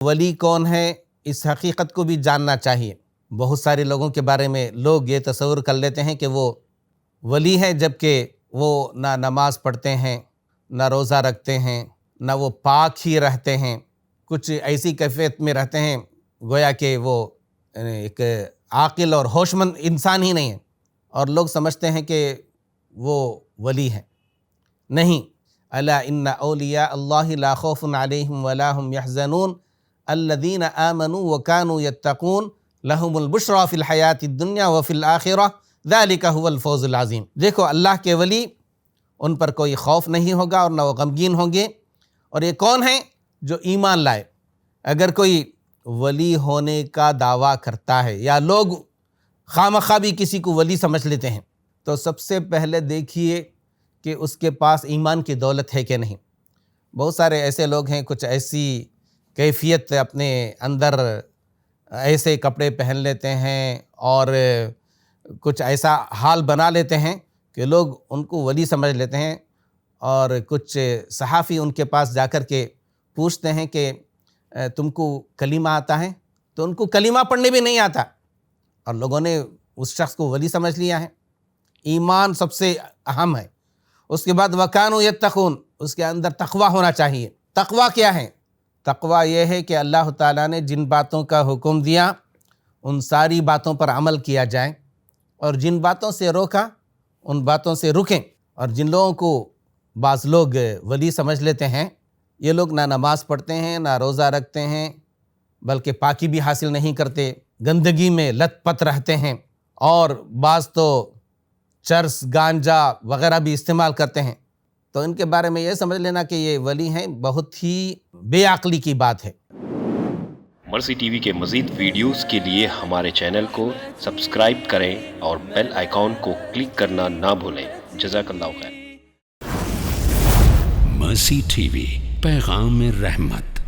ولی کون ہے اس حقیقت کو بھی جاننا چاہیے۔ بہت سارے لوگوں کے بارے میں لوگ یہ تصور کر لیتے ہیں کہ وہ ولی ہے جبکہ وہ نہ نماز پڑھتے ہیں، نہ روزہ رکھتے ہیں، نہ وہ پاک ہی رہتے ہیں، کچھ ایسی کیفیت میں رہتے ہیں گویا کہ وہ ایک عاقل اور ہوش مند انسان ہی نہیں ہے، اور لوگ سمجھتے ہیں کہ وہ ولی ہے۔ نہیں، الا ان اولیاء اللہ لا خوف علیہم ولا هم يحزنون الذین آمنوا وكانوا يتقون لهم البشرى فی الحیاۃ الدنیا وفی الآخرہ ذلک هو الفوز العظیم۔ دیکھو اللہ کے ولی، ان پر کوئی خوف نہیں ہوگا اور نہ وہ غمگین ہوں گے۔ اور یہ کون ہیں؟ جو ایمان لائے۔ اگر کوئی ولی ہونے کا دعویٰ کرتا ہے یا لوگ خواہ بھی کسی کو ولی سمجھ لیتے ہیں، تو سب سے پہلے دیکھیے کہ اس کے پاس ایمان کی دولت ہے کہ نہیں۔ بہت سارے ایسے لوگ ہیں، کچھ ایسی کیفیت اپنے اندر، ایسے کپڑے پہن لیتے ہیں اور کچھ ایسا حال بنا لیتے ہیں کہ لوگ ان کو ولی سمجھ لیتے ہیں، اور کچھ صحافی ان کے پاس جا کر کے پوچھتے ہیں کہ تم کو کلمہ آتا ہے؟ تو ان کو کلمہ پڑھنے بھی نہیں آتا، اور لوگوں نے اس شخص کو ولی سمجھ لیا ہے۔ ایمان سب سے اہم ہے۔ اس کے بعد وَكَانُوا يَتَّقُونَ، اس کے اندر تقویٰ ہونا چاہیے۔ تقویٰ کیا ہے؟ تقویٰ یہ ہے کہ اللہ تعالیٰ نے جن باتوں کا حکم دیا ان ساری باتوں پر عمل کیا جائے، اور جن باتوں سے روکا ان باتوں سے رکیں۔ اور جن لوگوں کو بعض لوگ ولی سمجھ لیتے ہیں، یہ لوگ نہ نماز پڑھتے ہیں، نہ روزہ رکھتے ہیں، بلکہ پاکی بھی حاصل نہیں کرتے، گندگی میں لت پت رہتے ہیں، اور بعض تو چرس، گانجا وغیرہ بھی استعمال کرتے ہیں۔ تو ان کے بارے میں یہ سمجھ لینا کہ یہ ولی ہیں، بہت ہی بے عقلی کی بات ہے۔ مرسی ٹی وی کے مزید ویڈیوز کے لیے ہمارے چینل کو سبسکرائب کریں اور بیل آئیکن کو کلک کرنا نہ بھولیں۔ جزاک اللہ خیر۔ مرسی ٹی وی، پیغام رحمت۔